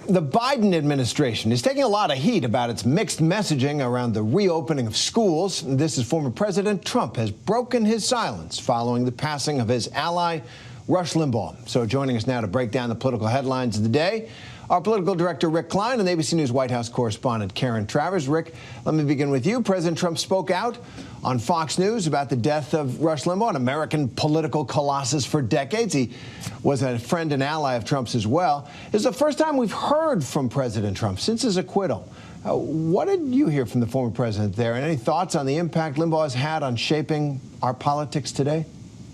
The Biden administration is taking a lot of heat about its mixed messaging around the reopening of schools. This is former President Trump has broken his silence following the passing of his ally, Rush Limbaugh. So joining us now to break down the political headlines of the day, our political director, Rick Klein, and ABC News White House correspondent, Karen Travers. Rick, let me begin with you. President Trump spoke out on Fox News about the death of Rush Limbaugh, an American political colossus for decades. He was a friend and ally of Trump's as well. This is the first time we've heard from President Trump since his acquittal. What did you hear from the former president there? And any thoughts on the impact Limbaugh has had on shaping our politics today?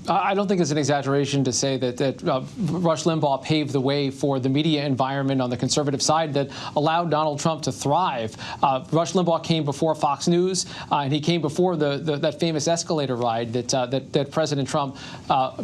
I don't think it's an exaggeration to say that Rush Limbaugh paved the way for the media environment on the conservative side that allowed Donald Trump to thrive. Rush Limbaugh came before Fox News, and he came before that famous escalator ride that President Trump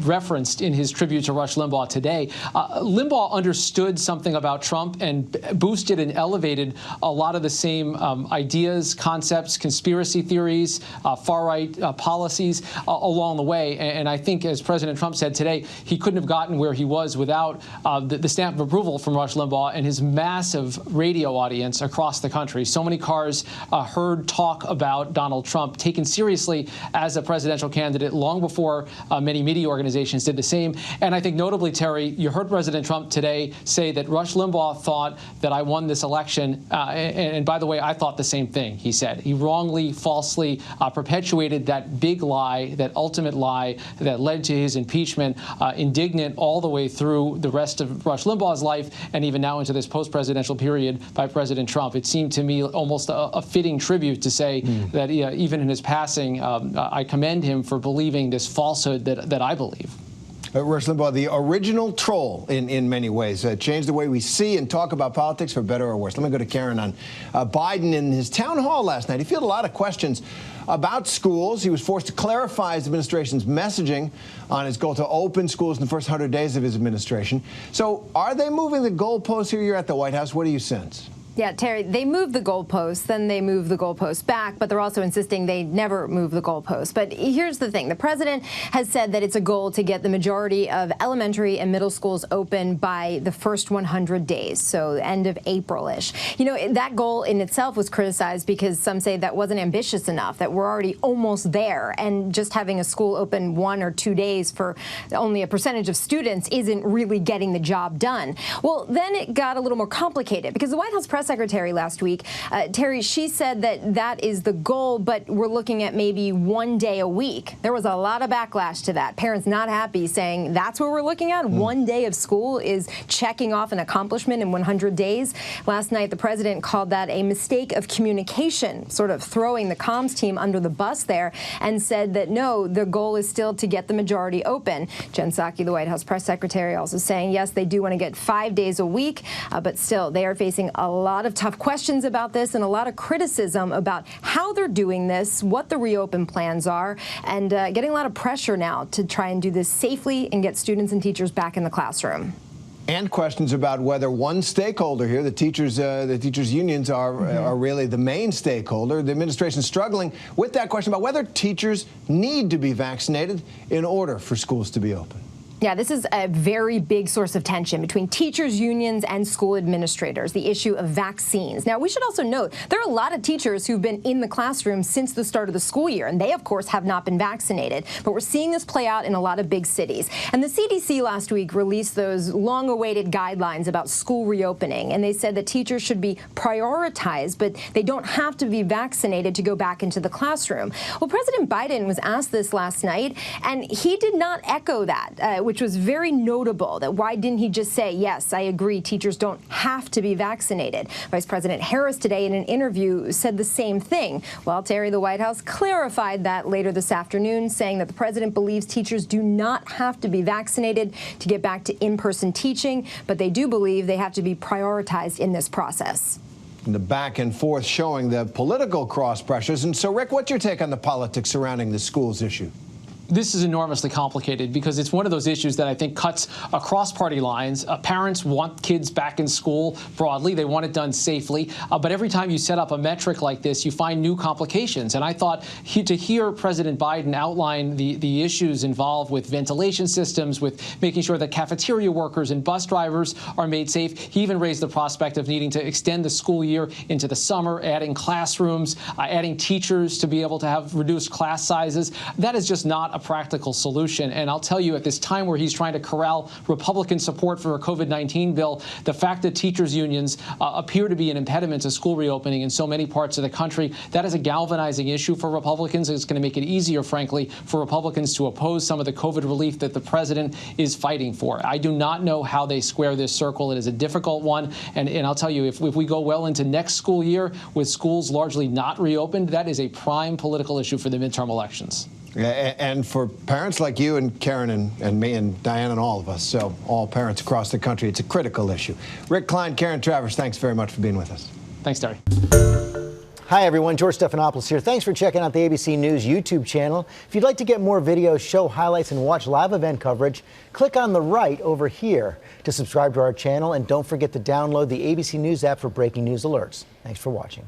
referenced in his tribute to Rush Limbaugh today. Limbaugh understood something about Trump and boosted and elevated a lot of the same ideas, concepts, conspiracy theories, far-right policies along the way. And I think, as President Trump said today, he couldn't have gotten where he was without the stamp of approval from Rush Limbaugh and his massive radio audience across the country. So many cars heard talk about Donald Trump taken seriously as a presidential candidate long before many media organizations did the same. And I think notably, Terry, you heard President Trump today say that Rush Limbaugh thought that I won this election. And by the way, I thought the same thing, he said. He wrongly, falsely perpetuated that big lie, that ultimate lie that led to his impeachment, indignant all the way through the rest of Rush Limbaugh's life and even now into this post-presidential period by President Trump. It seemed to me almost a fitting tribute to say that even in his passing, I commend him for believing this falsehood that I believe. Rush Limbaugh, the original troll in many ways, changed the way we see and talk about politics for better or worse. Let me go to Karen on Biden in his town hall last night. He fielded a lot of questions about schools. He was forced to clarify his administration's messaging on his goal to open schools in the first 100 days of his administration. So are they moving the goalposts here? You're at the White House. What do you sense? Yeah, Terry, they move the goalposts, then they move the goalposts back, but they're also insisting they never move the goalposts. But here's the thing. The president has said that it's a goal to get the majority of elementary and middle schools open by the first 100 days, so the end of April-ish. You know, that goal in itself was criticized because some say that wasn't ambitious enough, that we're already almost there, and just having a school open 1 or 2 days for only a percentage of students isn't really getting the job done. Well, then it got a little more complicated because the White House press secretary last week, Terry, she said that that is the goal, but we're looking at maybe 1 day a week. There was a lot of backlash to that. Parents not happy, saying that's what we're looking at. 1 day of school is checking off an accomplishment in 100 days. Last night, the president called that a mistake of communication, sort of throwing the comms team under the bus there, and said that no, the goal is still to get the majority open. Jen Psaki, the White House press secretary, also saying, yes, they do want to get 5 days a week, but still, they are facing a lot of tough questions about this and a lot of criticism about how they're doing this, what the reopen plans are, and getting a lot of pressure now to try and do this safely and get students and teachers back in the classroom. And questions about whether one stakeholder here, the teachers unions, are really the main stakeholder. The administration is struggling with that question about whether teachers need to be vaccinated in order for schools to be open. Yeah, this is a very big source of tension between teachers, unions, and school administrators, the issue of vaccines. Now, we should also note there are a lot of teachers who've been in the classroom since the start of the school year, and they, of course, have not been vaccinated. But we're seeing this play out in a lot of big cities. And the CDC last week released those long-awaited guidelines about school reopening, and they said that teachers should be prioritized, but they don't have to be vaccinated to go back into the classroom. Well, President Biden was asked this last night, and he did not echo that, which was very notable. That why didn't he just say, yes, I agree, teachers don't have to be vaccinated? Vice President Harris today in an interview said the same thing. Well, Terry, the White House clarified that later this afternoon, saying that the president believes teachers do not have to be vaccinated to get back to in-person teaching, but they do believe they have to be prioritized in this process. The back and forth showing the political cross pressures. And so, Rick, what's your take on the politics surrounding the schools issue? This is enormously complicated because it's one of those issues that I think cuts across party lines. Parents want kids back in school broadly. They want it done safely. But every time you set up a metric like this, you find new complications. And I thought to hear President Biden outline the issues involved with ventilation systems, with making sure that cafeteria workers and bus drivers are made safe. He even raised the prospect of needing to extend the school year into the summer, adding classrooms, adding teachers to be able to have reduced class sizes. That is just not a practical solution. And I'll tell you, at this time where he's trying to corral Republican support for a COVID-19 bill, the fact that teachers' unions appear to be an impediment to school reopening in so many parts of the country, that is a galvanizing issue for Republicans. It's going to make it easier, frankly, for Republicans to oppose some of the COVID relief that the president is fighting for. I do not know how they square this circle. It is a difficult one. And I'll tell you, if we go well into next school year with schools largely not reopened, that is a prime political issue for the midterm elections. And for parents like you and Karen and me and Diane and all of us, so all parents across the country, it's a critical issue. Rick Klein, Karen Travers, thanks very much for being with us. Thanks, Terry. Hi, everyone. George Stephanopoulos here. Thanks for checking out the ABC News YouTube channel. If you'd like to get more videos, show highlights, and watch live event coverage, click on the right over here to subscribe to our channel. And don't forget to download the ABC News app for breaking news alerts. Thanks for watching.